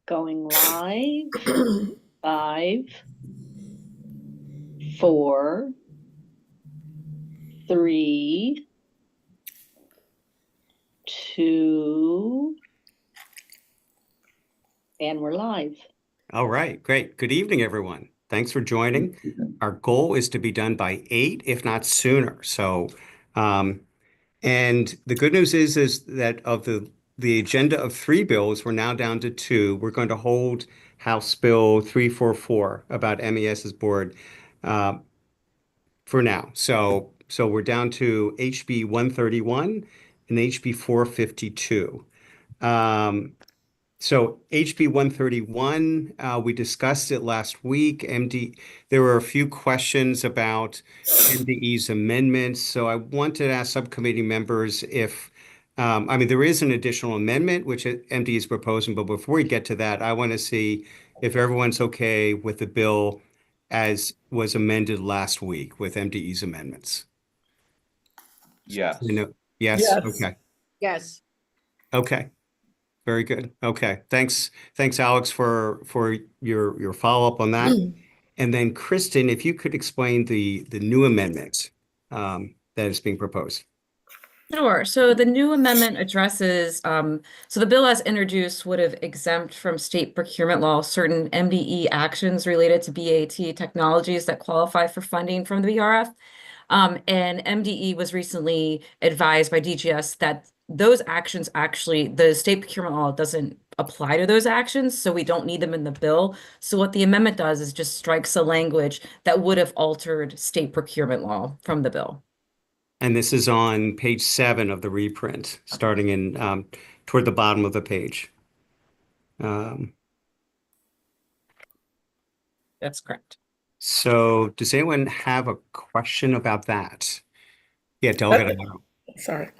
Going live. 5, 4, 3, 2, and we're live. All right, great. Good evening, everyone. Thanks for joining. Our goal is to be done by 8, if not sooner. And the good news is that of the agenda of 3 bills, we're now down to 2. We're going to hold House Bill 344 about MES's board for now. So we're down to HB 131 and HB 452. So HB 131, we discussed it last week. There were a few questions about MDE's amendments. So I wanted to ask subcommittee members if, there is an additional amendment which MDE is proposing, but before we get to that, I want to see if everyone's okay with the bill as was amended last week with MDE's amendments. Yes. Yes. Yes. Okay. Yes. Okay. Very good. Okay. Thanks, Alex, for your follow-up on that. And then Kristen, if you could explain the new amendment that is being proposed. Sure. So the new amendment addresses, so the bill as introduced would have exempt from state procurement law certain MDE actions related to BAT technologies that qualify for funding from the BRF. And MDE was recently advised by DGS that those actions actually, the state procurement law doesn't apply to those actions, so we don't need them in the bill. So what the amendment does is just strikes a language that would have altered state procurement law from the bill. And this is on page 7 of the reprint, starting in toward the bottom of the page. That's correct. So does anyone have a question about that? Yeah, Delegate. Sorry.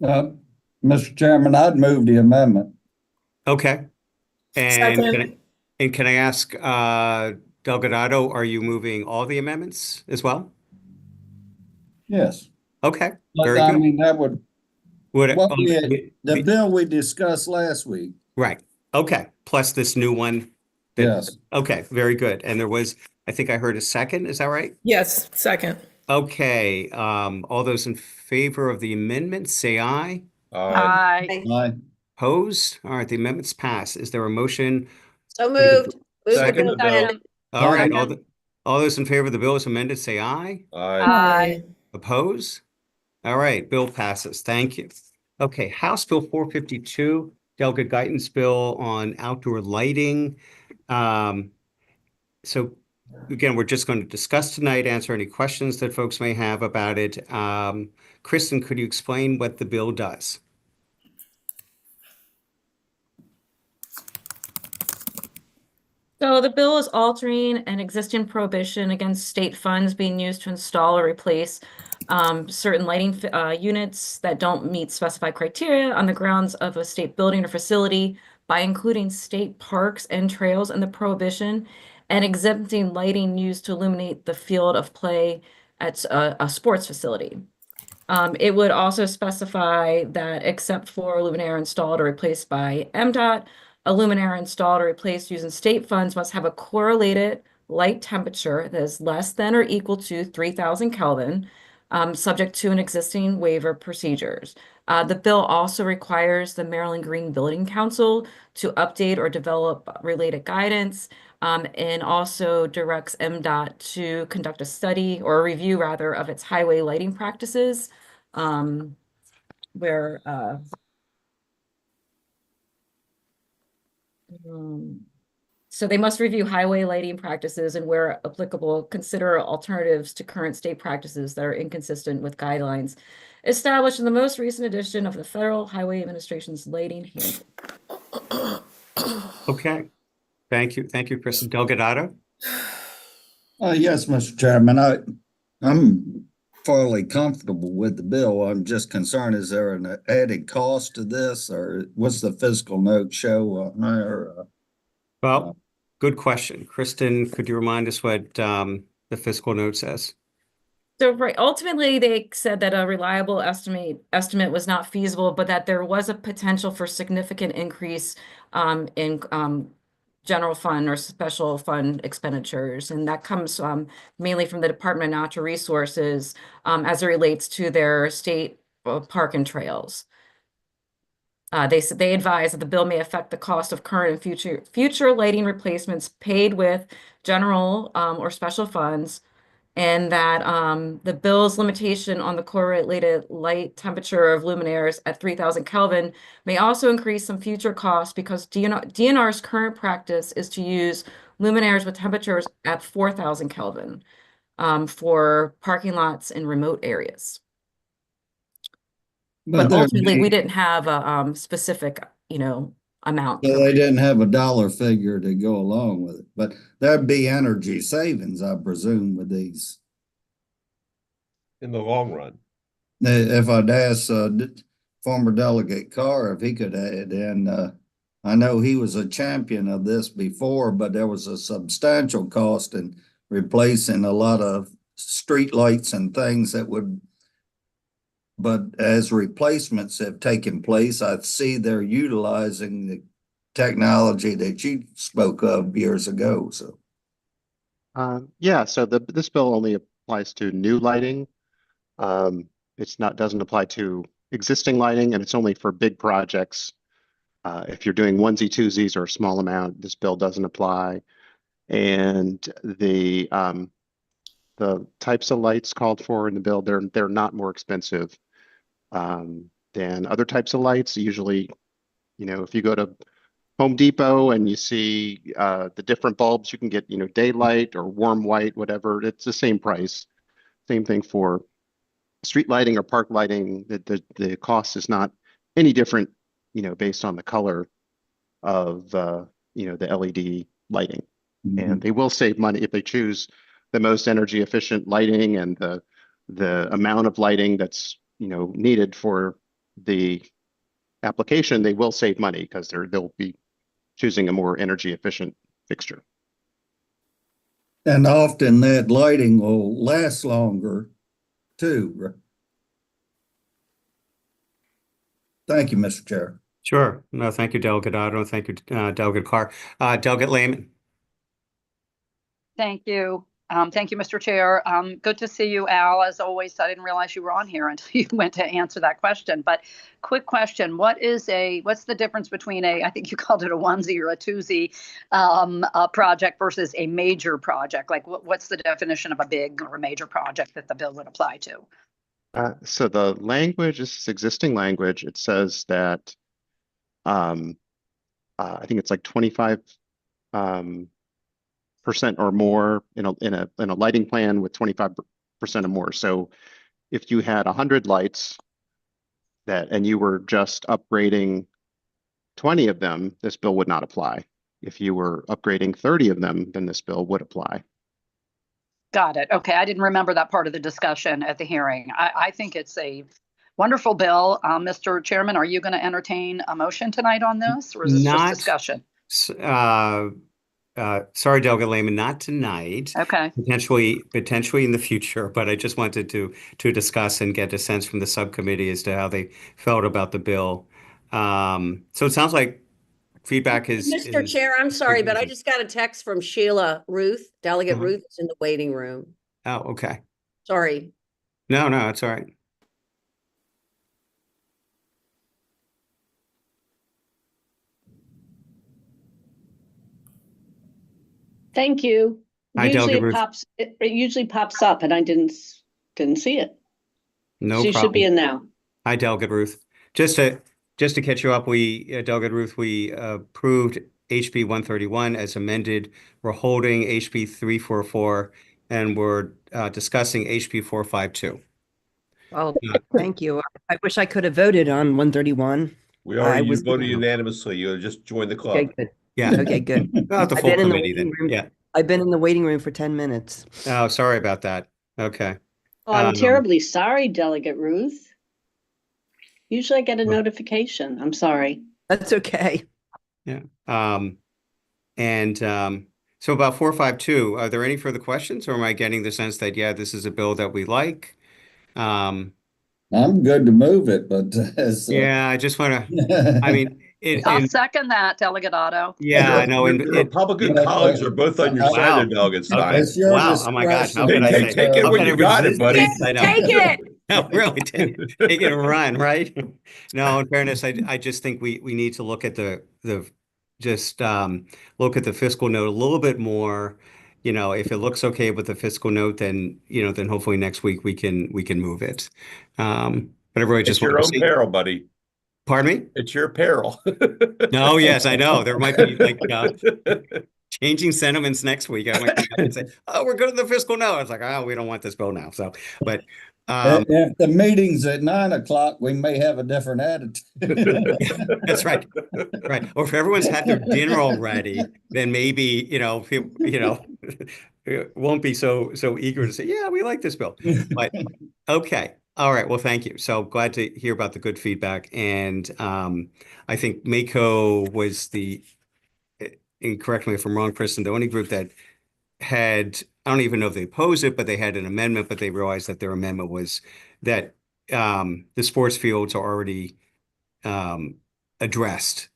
Mr. Chairman, I'd move the amendment. Okay. And Second. can I ask Delgadado, are you moving all the amendments as well? Yes. Okay. But Very I good. mean, that would, the the- bill we discussed last week. Right. Okay. Plus this new one. Yes. Okay. Very good. And there was, I think I heard a second. Is that right? Yes, second. Okay. All those in favor of the amendment, say aye. Aye. Aye. Opposed? All right. The amendments pass. Is there a motion? So moved. Move the Second bill. the bill. All right. Second. All those in favor of the bill as amended, say aye. Aye. Oppose? All right, bill passes. Thank you. Okay, House Bill 452, Delegate Guyton's bill on outdoor lighting. So again, we're just going to discuss tonight, answer any questions that folks may have about it. Kristen, could you explain what the bill does? So the bill is altering an existing prohibition against state funds being used to install or replace certain lighting units that don't meet specified criteria on the grounds of a state building or facility by including state parks and trails in the prohibition and exempting lighting used to illuminate the field of play at a sports facility. It would also specify that except for luminaire installed or replaced by MDOT, a luminaire installed or replaced using state funds must have a correlated light temperature that is less than or equal to 3,000 Kelvin, subject to an existing waiver procedures. The bill also requires the Maryland Green Building Council to update or develop related guidance, and also directs MDOT to conduct a study or a review rather of its highway lighting practices, where so they must review highway lighting practices and where applicable, consider alternatives to current state practices that are inconsistent with guidelines established in the most recent edition of the Federal Highway Administration's Lighting Handbook. Okay, thank you. Thank you, Kristen. Delgadado? Yes, Mr. Chairman, I'm fairly comfortable with the bill. I'm just concerned, is there an added cost to this, or what's the fiscal note show on there? Well, good question. Kristen, could you remind us what the fiscal note says? So right, ultimately they said that a reliable estimate was not feasible, but that there was a potential for significant increase in general fund or special fund expenditures, and that comes mainly from the Department of Natural Resources as it relates to their state park and trails. They advise that the bill may affect the cost of current and future lighting replacements paid with general or special funds, and that the bill's limitation on the correlated light temperature of luminaires at 3,000 Kelvin may also increase some future costs because DNR's current practice is to use luminaires with temperatures at 4,000 Kelvin for parking lots in remote areas. But there- ultimately, we didn't have a specific, amount. So they didn't have a dollar figure to go along with it, but there'd be energy savings, I presume, with these. In the long run. If I'd ask former Delegate Carr if he could add in, I know he was a champion of this before, but there was a substantial cost in replacing a lot of streetlights and things that would. But as replacements have taken place, I see they're utilizing the technology that you spoke of years ago. So, yeah, so this bill only applies to new lighting. Doesn't apply to existing lighting, and it's only for big projects. If you're doing onesie twosies or a small amount, this bill doesn't apply. And the types of lights called for in the bill, they're not more expensive than other types of lights. Usually, if you go to Home Depot and you see the different bulbs, you can get, daylight or warm white, whatever. It's the same price. Same thing for street lighting or park lighting. The cost is not any different, based on the color of the LED lighting. And they will save money if they choose the most energy efficient lighting and the amount of lighting that's needed for the application. They will save money because they'll be choosing a more energy efficient fixture. and often that lighting will last longer too. Thank you, Mr. Chair. Sure. No, thank you, Delegate Otto. Thank you, Delegate Carr. Delegate Lehman. Thank you. Thank you, Mr. Chair. Good to see you, Al. As always, I didn't realize you were on here until you went to answer that question. But quick question: what's the difference between I think you called it a onesie or a twosie project versus a major project? Like, what's the definition of a big or a major project that the bill would apply to? So the language is existing language. It says that I think it's like 25 percent or more in a lighting plan with 25% or more. So if you had 100 lights and you were just upgrading 20 of them, this bill would not apply. If you were upgrading 30 of them, then this bill would apply. Got it. Okay, I didn't remember that part of the discussion at the hearing. I think it's a wonderful bill. Mr. Chairman, are you going to entertain a motion tonight on this, or is this just discussion? Sorry, Delegate Lehman, not tonight. Okay. Potentially in the future, but I just wanted to discuss and get a sense from the subcommittee as to how they felt about the bill. So it sounds like feedback is. Mr. Chair, I'm sorry, but I just got a text from Sheila Ruth. Delegate Ruth is in the waiting room. Oh, okay. Sorry. No, it's all right. Thank you. Hi, Delegate Ruth. It usually pops up and I didn't see it. No She problem. should be in now. Hi, Delegate Ruth. Just to catch you up, Delegate Ruth, we approved HB 131 as amended. We're holding HB 344 and we're discussing HB 452. Oh, thank you. I wish I could have voted on 131. We already voted unanimously. You just joined the club. Okay, good. Yeah. Okay, good. Well, the full committee then. Yeah. I've been in the waiting room for 10 minutes. Oh, sorry about that. Okay. Oh, I'm terribly sorry, Delegate Ruth. Usually I get a notification. I'm sorry. That's okay. Yeah. So So about 452, are there any further questions, or am I getting the sense that, yeah, this is a bill that we like? I'm good to move it, but Yeah, I just want to, I mean, I'll second that, Delegate Otto. yeah, I know. The Republican colleagues are both on your side Wow. of Delegate Stein. It's your Wow. Oh my gosh. How could I discretion, say? Take it How when could I you got it, resist buddy. this? I know. Take it. No, really, take it and run, right? No, in fairness, I just think we need to look at the just look at the fiscal note a little bit more. You know, if it looks okay with the fiscal note, then then hopefully next week we can move it. But everybody It's just your want own to see. peril, buddy. Pardon me? It's your peril. No, yes, I know. There might be like changing sentiments next week. I might come back and say, "Oh, we're good at the fiscal note." It's like, "Oh, we don't want this bill now." So, but if the meeting's at 9 o'clock, we may have a different attitude. that's right. Right. Or if everyone's had their dinner already, then maybe, people, won't be so eager to say, yeah, we like this bill. But okay. All right. Well, thank you. So glad to hear about the good feedback. And I think Mako was and correct me if I'm wrong, Kristen, the only group that had, I don't even know if they opposed it, but they had an amendment, but they realized that their amendment was that the sports fields are already addressed,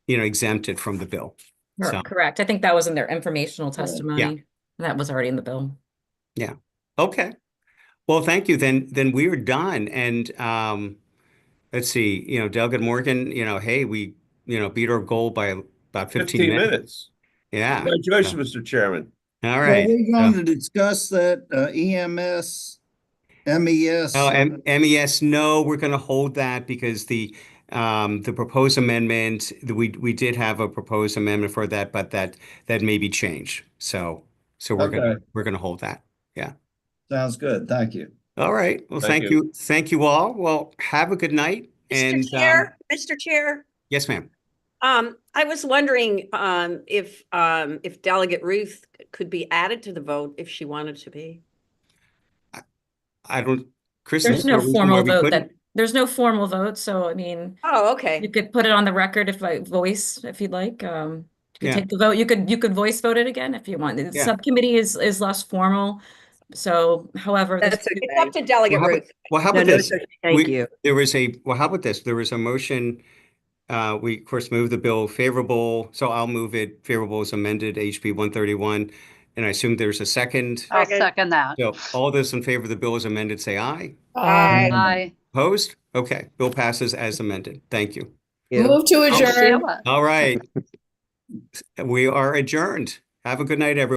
exempted from the bill. So, Correct. I think that was in their informational testimony. That was already in the bill. yeah. Okay. Well, thank you. Then we are done. And let's see, Delegate Morgan, hey, we, beat our goal by about 15 minutes. Yeah. Congratulations, Mr. Chairman. All right. Well, we're going to discuss that EMS, MES. Oh, MES, no, we're going to hold that because the proposed amendment, we did have a proposed amendment for that, but that may be changed. So we're gonna hold that. Yeah. Sounds good. Thank you. All right. Well, Thank thank you. you. Thank you all. Well, have a good night. And Mr. Chair, yes, ma'am. I was wondering if Delegate Ruth could be added to the vote if she wanted to be. I don't, Chris, There's no formal vote there's no formal vote. So, I mean, Oh, okay. you could put it on the record if you'd like. You could Yeah. take the vote. You could voice vote it again if you want. The Yeah. subcommittee is less formal. So, however, That's okay. It's up to Delegate Ruth. Well, how No, about no, this? it's okay. Thank you. How about this? There was a motion. We of course moved the bill favorable. So I'll move it favorable as amended HB 131. And I assume there's a second. I'll second that. So all those in favor of the bill as amended, say aye. Aye. Opposed? Okay. Bill passes as amended. Thank you. Move to adjourn. Sheila. All right. We are adjourned. Have a good night, everyone.